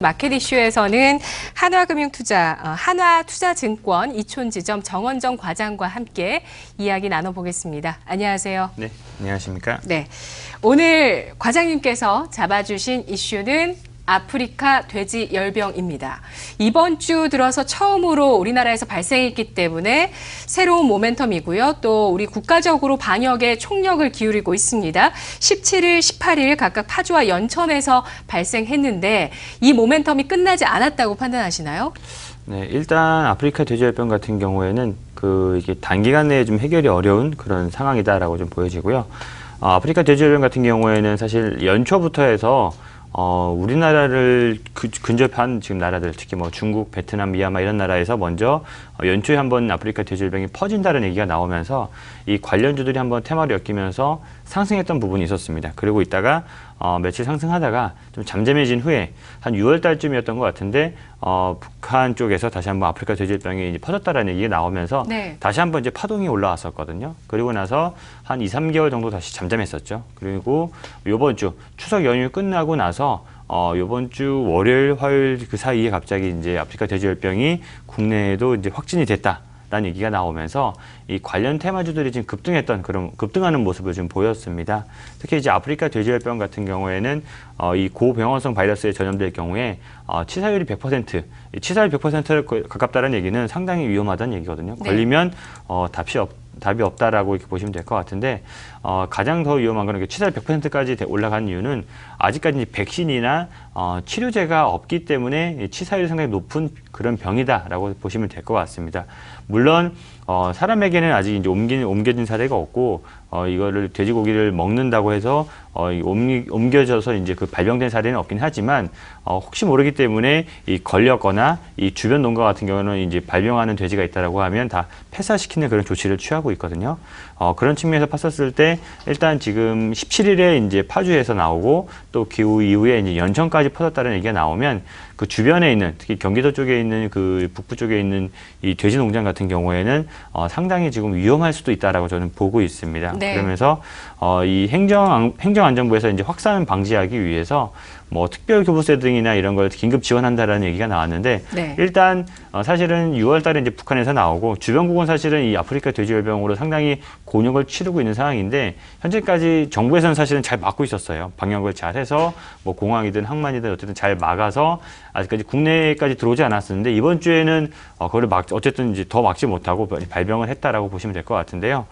마켓 이슈에서는 한화금융투자, 한화투자증권 이촌지점 정원정 과장과 함께 이야기 나눠보겠습니다. 안녕하세요. 네, 안녕하십니까? 네, 오늘 과장님께서 잡아주신 이슈는 아프리카 돼지 열병입니다. 이번 주 들어서 처음으로 우리나라에서 발생했기 때문에 새로운 모멘텀이고요. 또 우리 국가적으로 방역에 총력을 기울이고 있습니다. 17일, 18일 각각 파주와 연천에서 발생했는데 이 모멘텀이 끝나지 않았다고 판단하시나요? 네, 일단 아프리카 돼지열병 같은 경우에는 이게 단기간 내에 좀 해결이 어려운 그런 상황이다라고 좀 보여지고요. 아프리카 돼지열병 같은 경우에는 사실 연초부터 해서 우리나라를 근접한 지금 나라들, 특히 뭐 중국, 베트남, 미얀마 이런 나라에서 먼저 연초에 한번 아프리카 돼지열병이 퍼진다는 얘기가 나오면서 이 관련주들이 한번 테마를 엮이면서 상승했던 부분이 있었습니다. 그리고 있다가 며칠 상승하다가 좀 잠잠해진 후에 한 6월 달쯤이었던 것 같은데 북한 쪽에서 다시 한번 아프리카 돼지열병이 이제 퍼졌다라는 얘기가 나오면서 네. 다시 한번 이제 파동이 올라왔었거든요. 그리고 나서 한 2, 3개월 정도 다시 잠잠했었죠. 그리고 이번 주 추석 연휴 끝나고 나서 이번 주 월요일, 화요일 그 사이에 갑자기 이제 아프리카 돼지열병이 국내에도 이제 확진이 됐다라는 얘기가 나오면서 이 관련 테마주들이 지금 급등하는 모습을 좀 보였습니다. 특히 이제 아프리카 돼지열병 같은 경우에는 이 고병원성 바이러스에 전염될 경우에 치사율이 100%, 치사율 100%를 가깝다는 얘기는 상당히 위험하다는 얘기거든요. 네. 걸리면 답이 없다라고 이렇게 보시면 될 것 같은데 가장 더 위험한 건 치사율 100%까지 올라간 이유는 아직까지 백신이나 치료제가 없기 때문에 치사율이 상당히 높은 그런 병이다라고 보시면 될 것 같습니다. 물론 사람에게는 아직 이제 옮겨진 사례가 없고 이거를 돼지고기를 먹는다고 해서 옮겨져서 이제 그 발병된 사례는 없긴 하지만 혹시 모르기 때문에 걸렸거나 이 주변 농가 같은 경우는 이제 발병하는 돼지가 있다라고 하면 다 폐사시키는 그런 조치를 취하고 있거든요. 그런 측면에서 봤었을 때 일단 지금 17일에 이제 파주에서 나오고 또 그 이후에 이제 연천까지 퍼졌다는 얘기가 나오면 그 주변에 있는 특히 경기도 쪽에 있는 그 북부 쪽에 있는 이 돼지 농장 같은 경우에는 상당히 지금 위험할 수도 있다라고 저는 보고 있습니다. 네. 그러면서 이 행정안전부에서 이제 확산 방지하기 위해서 뭐 특별교부세 등이나 이런 걸 긴급 지원한다라는 얘기가 나왔는데 네. 일단 사실은 6월 달에 이제 북한에서 나오고 주변국은 사실은 이 아프리카 돼지열병으로 상당히 곤욕을 치르고 있는 상황인데 현재까지 정부에서는 사실은 잘 막고 있었어요. 방역을 잘해서 뭐 공항이든 항만이든 어쨌든 잘 막아서 아직까지 국내까지 들어오지 않았었는데 이번 주에는 그걸 어쨌든 이제 더 막지 못하고 발병을 했다라고 보시면 될 것 같은데요.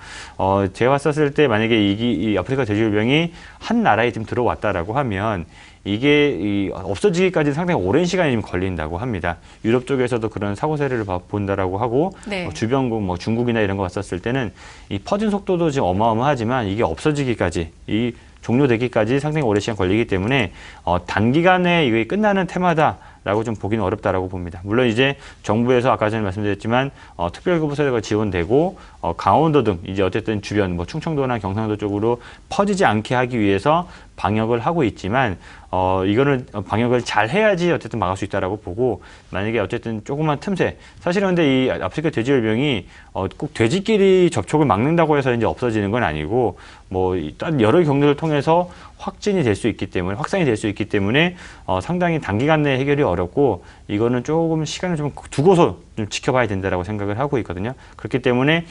제가 봤었을 때 만약에 이 아프리카 돼지열병이 한 나라에 지금 들어왔다라고 하면 이게 없어지기까지 상당히 오랜 시간이 좀 걸린다고 합니다. 유럽 쪽에서도 그런 사고 사례를 본다라고 하고 네. 주변국 뭐 중국이나 이런 거 봤었을 때는 이 퍼진 속도도 지금 어마어마하지만 이게 없어지기까지 종료되기까지 상당히 오랜 시간 걸리기 때문에 단기간에 이게 끝나는 테마다라고 좀 보기는 어렵다라고 봅니다. 물론 이제 정부에서 아까 전에 말씀드렸지만 특별교부세가 지원되고 강원도 등 이제 어쨌든 주변 뭐 충청도나 경상도 쪽으로 퍼지지 않게 하기 위해서 방역을 하고 있지만 이거는 방역을 잘 해야지 어쨌든 막을 수 있다라고 보고 만약에 어쨌든 조그만 틈새 사실은 근데 이 아프리카 돼지열병이 꼭 돼지끼리 접촉을 막는다고 해서 이제 없어지는 건 아니고 뭐 여러 경로를 통해서 확산이 될 수 있기 때문에 상당히 단기간 내에 해결이 어렵고 이거는 조금 시간을 좀 두고서 좀 지켜봐야 된다라고 생각을 하고 있거든요. 그렇기 때문에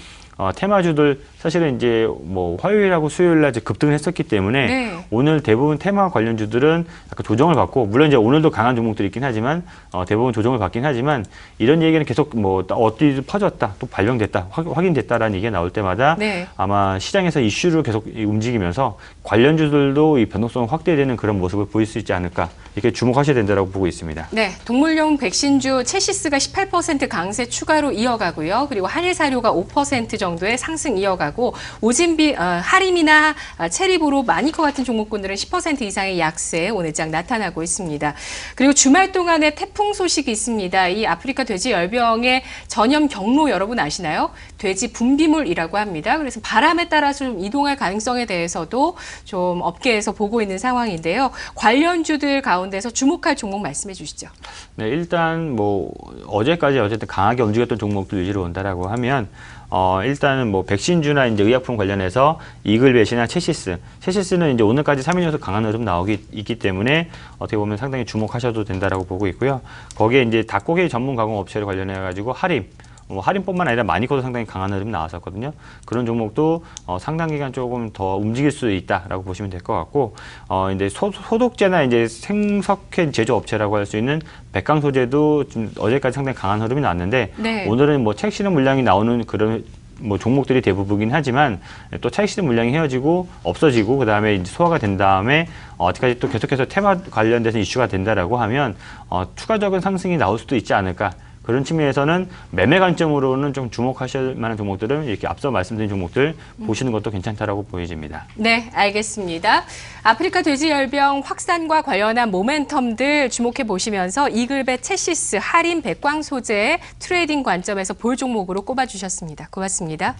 테마주들 사실은 이제 뭐 화요일하고 수요일날 이제 급등을 했었기 때문에 네. 오늘 대부분 테마 관련주들은 약간 조정을 받고 물론 이제 오늘도 강한 종목들이 있긴 하지만 대부분 조정을 받긴 하지만 이런 얘기는 계속 뭐 어디 퍼졌다 또 발병됐다 확인됐다라는 얘기가 나올 때마다 네. 아마 시장에서 이슈를 계속 움직이면서 관련주들도 이 변동성 확대되는 그런 모습을 보일 수 있지 않을까 이렇게 주목하셔야 된다고 보고 있습니다. 네, 동물용 백신주 체시스가 18% 강세 추가로 이어가고요. 그리고 한일사료가 5% 정도의 상승 이어가고 오진비, 하림이나 체리보로 마니커 같은 종목군들은 10% 이상의 약세 오늘장 나타나고 있습니다. 그리고 주말 동안에 태풍 소식이 있습니다. 이 아프리카 돼지열병의 전염 경로 여러분 아시나요? 돼지 분비물이라고 합니다. 그래서 바람에 따라서 좀 이동할 가능성에 대해서도 좀 업계에서 보고 있는 상황인데요. 관련주들 가운데서 주목할 종목 말씀해 주시죠. 네, 일단 뭐 어제까지 어쨌든 강하게 움직였던 종목들 위주로 온다라고 하면 일단은 뭐 백신주나 이제 의약품 관련해서 이글벳이나 체시스는 이제 오늘까지 3일 연속 강한 흐름 있기 때문에 어떻게 보면 상당히 주목하셔도 된다라고 보고 있고요. 거기에 이제 닭고기 전문 가공 업체를 관련해 가지고 할인뿐만 아니라 마니코도 상당히 강한 흐름이 나왔었거든요. 그런 종목도 상당 기간 조금 더 움직일 수 있다라고 보시면 될 것 같고, 이제 소독제나 이제 생석회 제조업체라고 할 수 있는 백강 소재도 좀 어제까지 상당히 강한 흐름이 나왔는데, 네. 오늘은 뭐 차익 실현 물량이 나오는 그런 뭐 종목들이 대부분이긴 하지만 또 차익 실현 물량이 헤어지고 없어지고 그다음에 이제 소화가 된 다음에 어디까지 또 계속해서 테마 관련돼서 이슈가 된다라고 하면 추가적인 상승이 나올 수도 있지 않을까. 그런 측면에서는 매매 관점으로는 좀 주목하실 만한 종목들은 이렇게 앞서 말씀드린 종목들 보시는 것도 괜찮다라고 보여집니다. 네, 알겠습니다. 아프리카 돼지열병 확산과 관련한 모멘텀들 주목해 보시면서 이글벳, 체시스, 할인, 백광 소재 트레이딩 관점에서 볼 종목으로 꼽아주셨습니다. 고맙습니다.